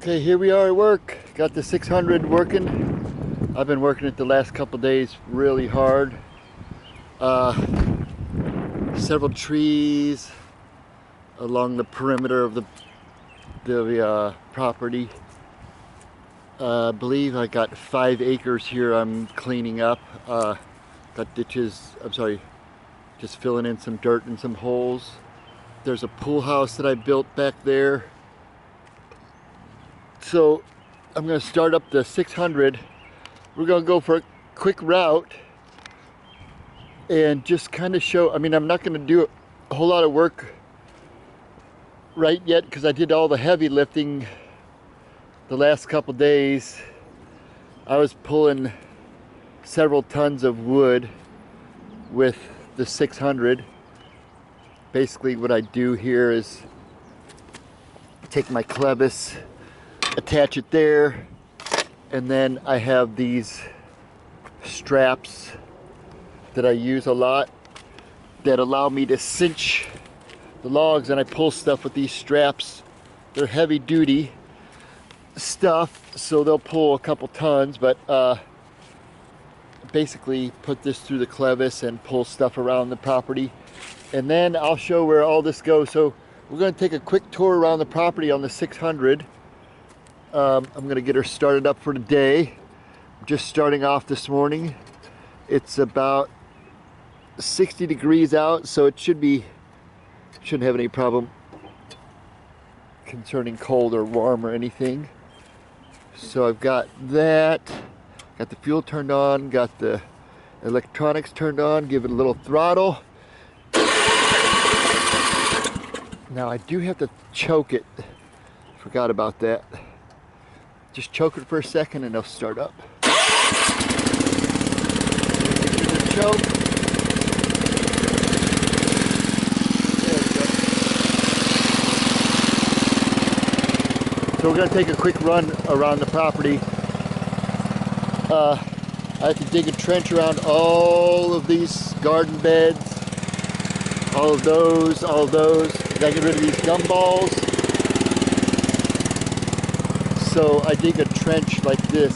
Okay, here we are at work. Got the 600 working. I've been working it the last couple days really hard. Several trees along the perimeter of the property. I believe I got 5 acres here I'm cleaning up. Got ditches, I'm sorry, just filling in some dirt and some holes. There's a pool house that I built back there. So I'm going to start up the 600. We're going to go for a quick route and just kind of show, I mean, I'm not going to do a whole lot of work right yet because I did all the heavy lifting the last couple days. I was pulling several tons of wood with the 600. Basically what I do here is take my clevis, attach it there, and then I have these straps that I use a lot that allow me to cinch the logs, and I pull stuff with these straps. They're heavy duty stuff, so they'll pull a couple tons, but basically put this through the clevis and pull stuff around the property, and then I'll show where all this goes. So we're going to take a quick tour around the property on the 600. I'm going to get her started up for today. I'm just starting off this morning. It's about 60 degrees out, so it shouldn't have any problem concerning cold or warm or anything. So I've got that, got the fuel turned on, got the electronics turned on, give it a little throttle. Now I do have to choke it, forgot about that. Just choke it for a second and it'll start up. Choke. There we go. So we're going to take a quick run around the property. I have to dig a trench around all of these garden beds, all of those. Gotta get rid of these gumballs. So I dig a trench like this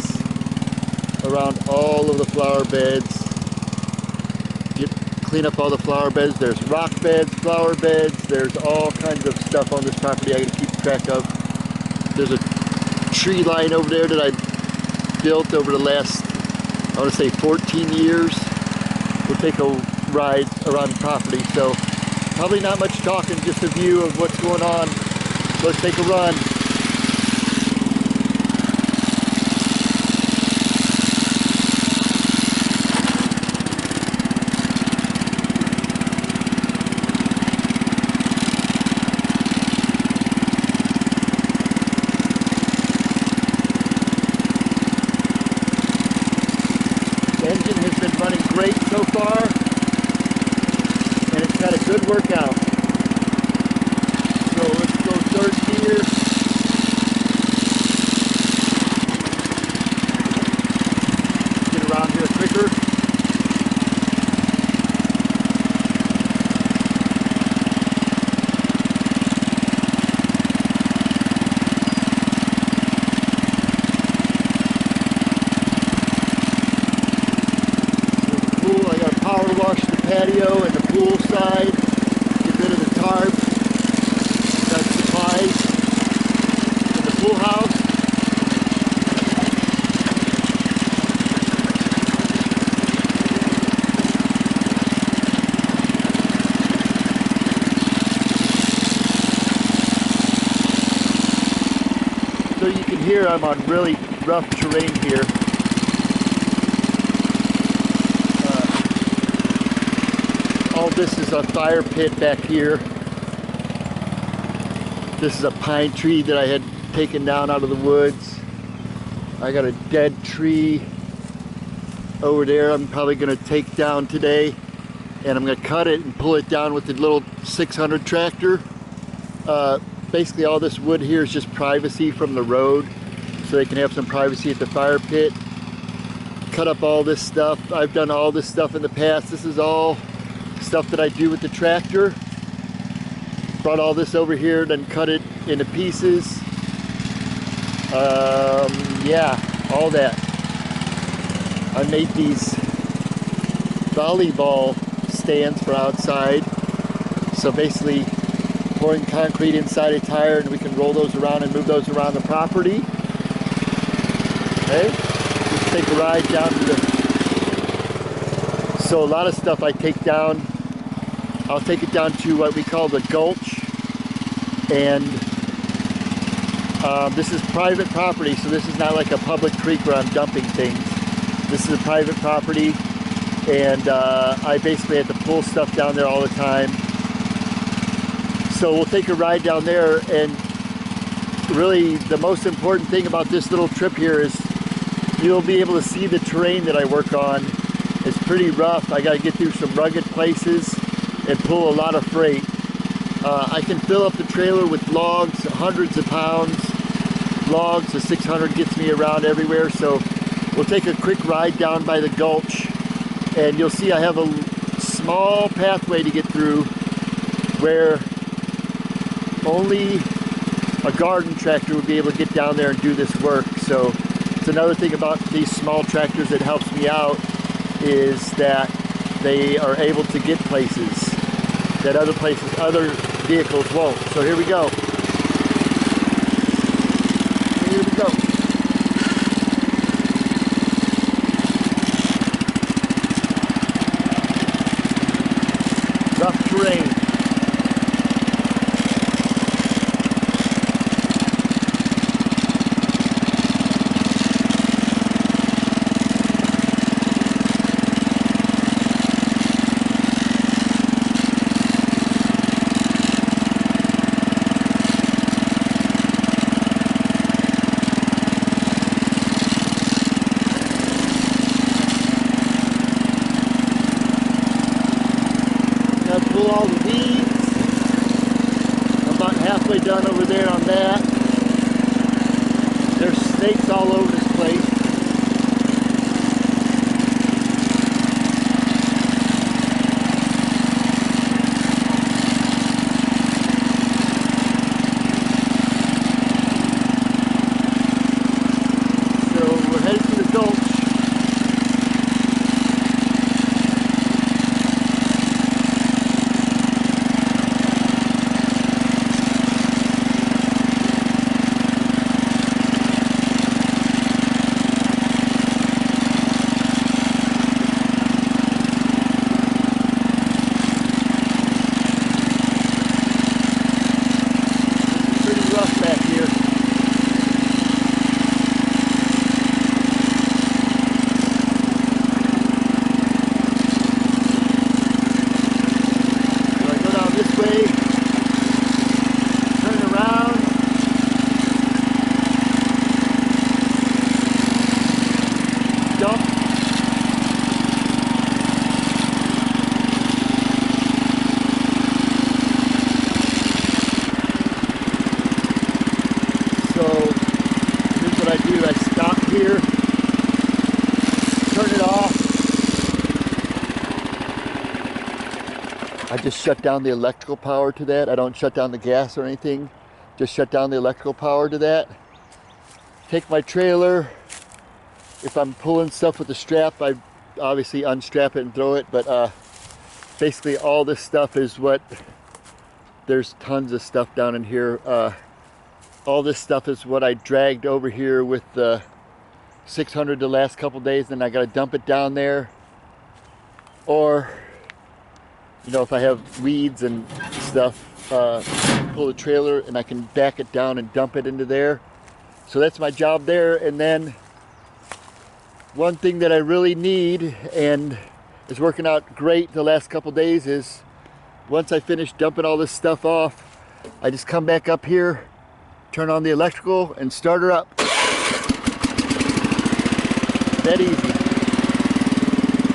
around all of the flower beds. Clean up all the flower beds. There's rock beds, flower beds. There's all kinds of stuff on this property I gotta keep track of. There's a tree line over there that I built over the last, I want to say 14 years. We'll take a ride around the property. So probably not much talking, just a view of what's going on. Let's take a run. Running great so far, and it's got a good workout. So let's go third gear. Get around here quicker. Power wash the patio and the pool side, get rid of the tarp, got supplies in the pool house. So you can hear I'm on really rough terrain here. All this is a fire pit back here. This is a pine tree that I had taken down out of the woods. I got a dead tree over there I'm probably going to take down today, and I'm going to cut it and pull it down with the little 600 tractor. Basically all this wood here is just privacy from the road, so they can have some privacy at the fire pit. Cut up all this stuff. I've done all this stuff in the past. This is all stuff that I do with the tractor. Brought all this over here, then cut it into pieces. Yeah, all that. I made these volleyball stands for outside. So basically pouring concrete inside a tire and we can roll those around and move those around the property. Okay, just take a ride down to the... So a lot of stuff I take down, I'll take it down to what we call the gulch. And this is private property, so this is not like a public creek where I'm dumping things. This is a private property, and I basically have to pull stuff down there all the time. So we'll take a ride down there, and really the most important thing about this little trip here is you'll be able to see the terrain that I work on. It's pretty rough. I got to get through some rugged places and pull a lot of freight. I can fill up the trailer with logs, hundreds of pounds. Logs, the 600 gets me around everywhere. So we'll take a quick ride down by the gulch, and you'll see I have a small pathway to get through where only a garden tractor would be able to get down there and do this work. So it's another thing about these small tractors that helps me out is that they are able to get places that other vehicles won't. So here we go. Here we go. Rough terrain. Pull all the weeds. I'm about halfway done over there on that. There's snakes all over this place. So we're headed to the gulch. So here's what I do. I stop here, turn it off. I just shut down the electrical power to that. I don't shut down the gas or anything. Just shut down the electrical power to that. Take my trailer. If I'm pulling stuff with the strap, I obviously unstrap it and throw it. But basically all this stuff is what, there's tons of stuff down in here. All this stuff is what I dragged over here with the 600 the last couple days, then I got to dump it down there. Or, you know, if I have weeds and stuff, pull the trailer and I can back it down and dump it into there. So that's my job there. And then one thing that I really need and is working out great the last couple days is once I finish dumping all this stuff off, I just come back up here, turn on the electrical and start her up. That easy.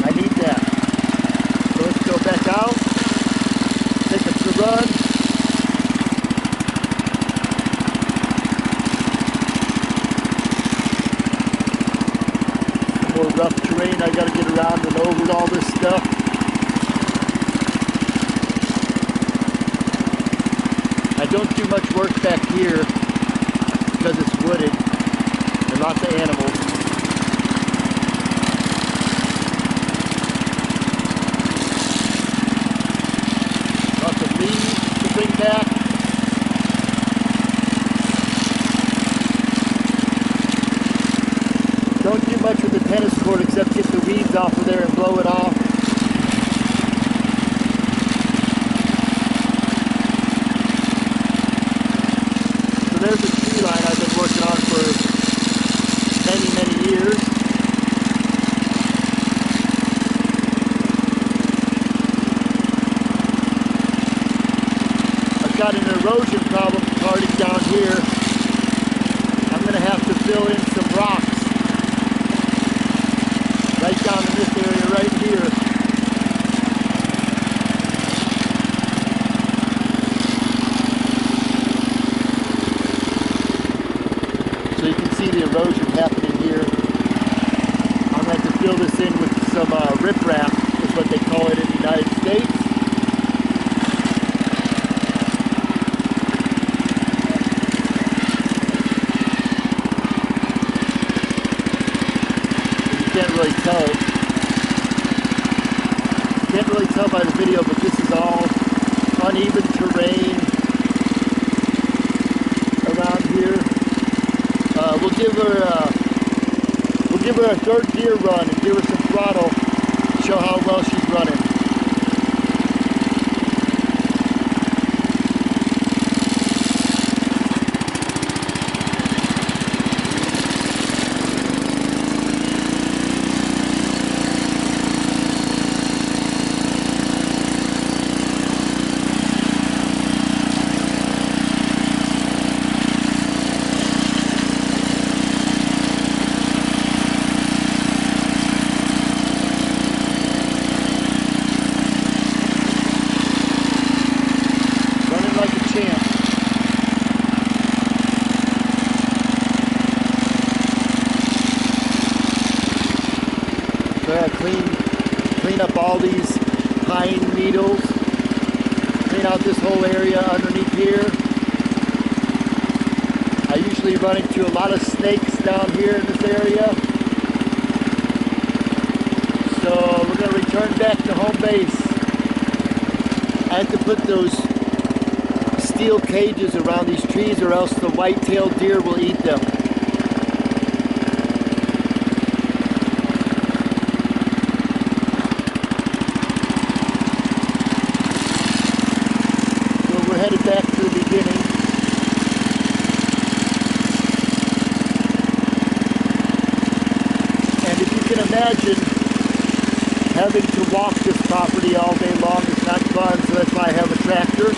I need that. So let's go back out, take it to run. More rough terrain I gotta get around and over all this stuff. I don't do much work back here because it's wooded. lots of animals. Lots of leaves to bring back. Don't do much with the tennis court except get the weeds off of there and blow it off. So there's a tree line I've been working on for many, many years. I've got an erosion problem starting down here. I'm going to have to fill in some rocks right down in this area right here. So you can see the erosion happening here. I'm going to have to fill this in with some riprap, is what they call it in the United States. Can't really tell. Can't really tell by the video, but this is all uneven terrain around here. We'll give her a third gear run and give her some throttle, show how well she's running. Clean up all these pine needles. Clean out this whole area underneath here. I usually run into a lot of snakes down here in this area. So we're going to return back to home base. I have to put those steel cages around these trees or else the white-tailed deer will eat them. Headed back to the beginning. And if you can imagine, having to walk this property all day long is not fun, so that's why I have a tractor.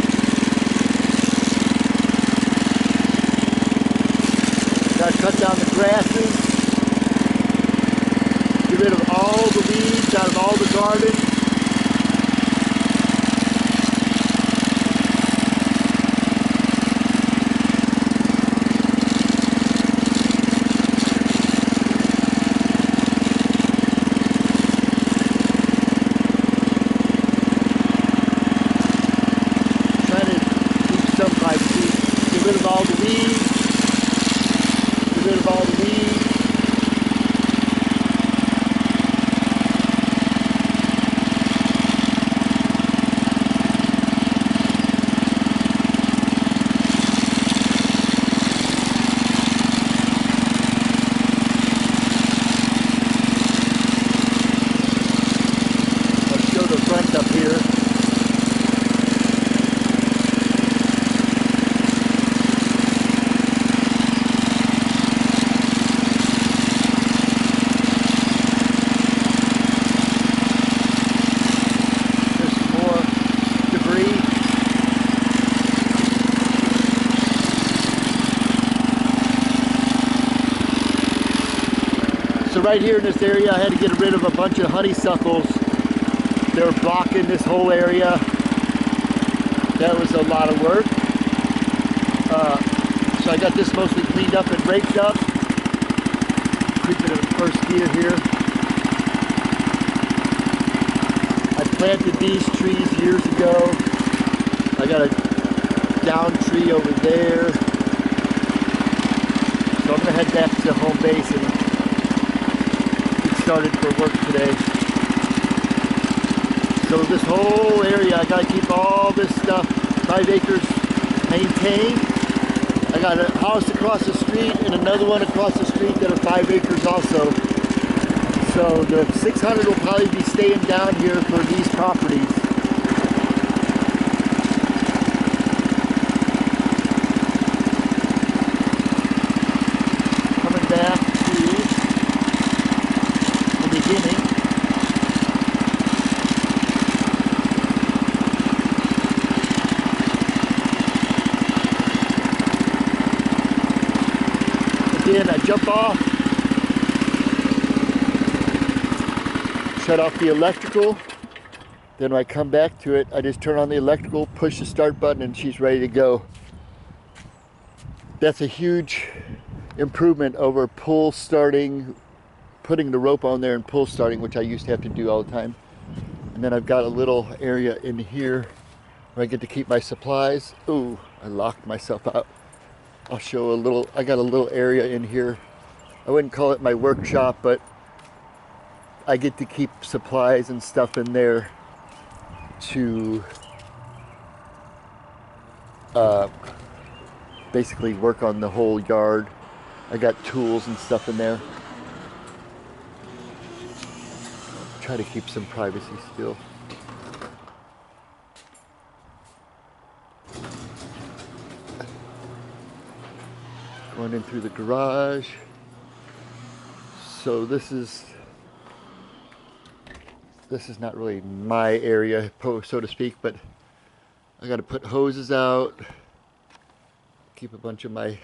Got to cut down the grasses, get rid of all the weeds out of all the garden. Get rid of all the weeds. Get rid of all the weeds. Let's show the front up here. So right here in this area, I had to get rid of a bunch of honeysuckles. They were blocking this whole area. That was a lot of work. So I got this mostly cleaned up and raked up. Creeping in first gear here. I planted these trees years ago. I got a down tree over there. So I'm gonna head back to home base and get started for work today. So this whole area, I gotta keep all this stuff, 5 acres, maintained. I got a house across the street and another one across the street that are 5 acres also. So the 600 will probably be staying down here for these properties. Coming back to the beginning. Again, I jump off, shut off the electrical, then when I come back to it, I just turn on the electrical, push the start button, and she's ready to go. That's a huge improvement over pull starting, putting the rope on there and pull starting, which I used to have to do all the time. And then I've got a little area in here where I get to keep my supplies. Ooh, I locked myself out. I'll show a little, I got a little area in here. I wouldn't call it my workshop, but I get to keep supplies and stuff in there to basically work on the whole yard. I got tools and stuff in there. Try to keep some privacy still. Going in through the garage. So this is not really my area, so to speak, but I got to put hoses out, keep a bunch of my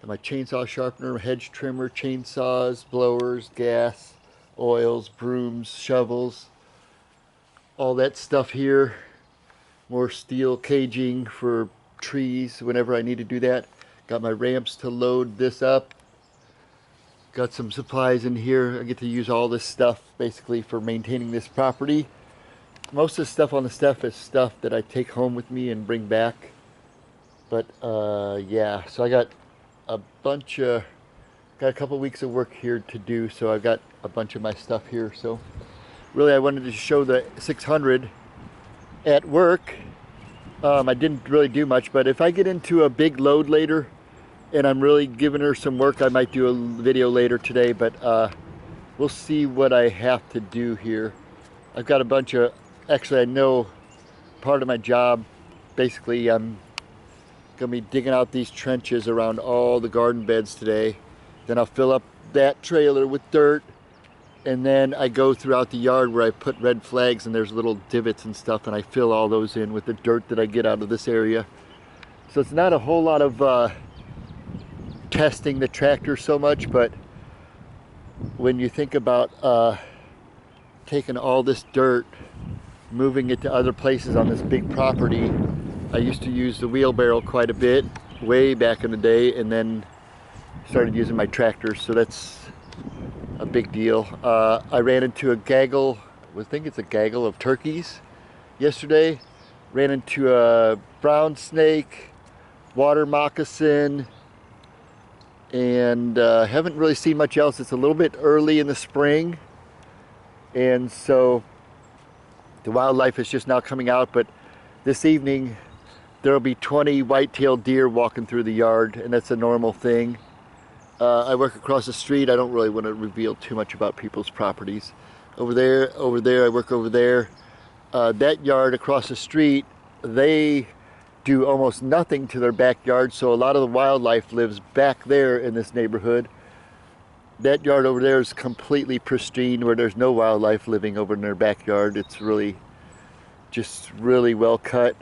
chainsaw sharpener, hedge trimmer, chainsaws, blowers, gas, oils, brooms, shovels, all that stuff here. More steel caging for trees whenever I need to do that. Got my ramps to load this up. Got some supplies in here. I get to use all this stuff basically for maintaining this property. Most of the stuff on the stuff is stuff that I take home with me and bring back. But yeah, so I got a couple weeks of work here to do, so I got a bunch of my stuff here. So really I wanted to show the 600 at work. I didn't really do much, but if I get into a big load later and I'm really giving her some work, I might do a video later today, but we'll see what I have to do here. I've got a bunch of, actually I know part of my job, basically I'm gonna be digging out these trenches around all the garden beds today. Then I'll fill up that trailer with dirt, and then I go throughout the yard where I put red flags and there's little divots and stuff, and I fill all those in with the dirt that I get out of this area. So it's not a whole lot of testing the tractor so much, but when you think about taking all this dirt, moving it to other places on this big property, I used to use the wheelbarrow quite a bit way back in the day, and then started using my tractors, so that's a big deal. I ran into a gaggle, I think it's a gaggle of turkeys yesterday. Ran into a brown snake, water moccasin, and haven't really seen much else. It's a little bit early in the spring, and so the wildlife is just now coming out, but this evening there'll be 20 white-tailed deer walking through the yard, and that's a normal thing. I work across the street. I don't really want to reveal too much about people's properties. Over there, I work over there. That yard across the street, they do almost nothing to their backyard, so a lot of the wildlife lives back there in this neighborhood. That yard over there is completely pristine, where there's no wildlife living over in their backyard. It's really, just really well cut.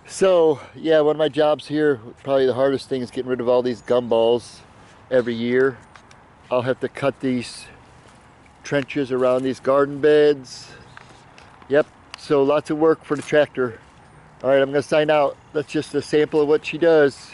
So yeah, one of my jobs here, probably the hardest thing, is getting rid of all these gumballs every year. I'll have to cut these trenches around these garden beds. Yep, so lots of work for the tractor. All right, I'm gonna sign out. That's just a sample of what she does.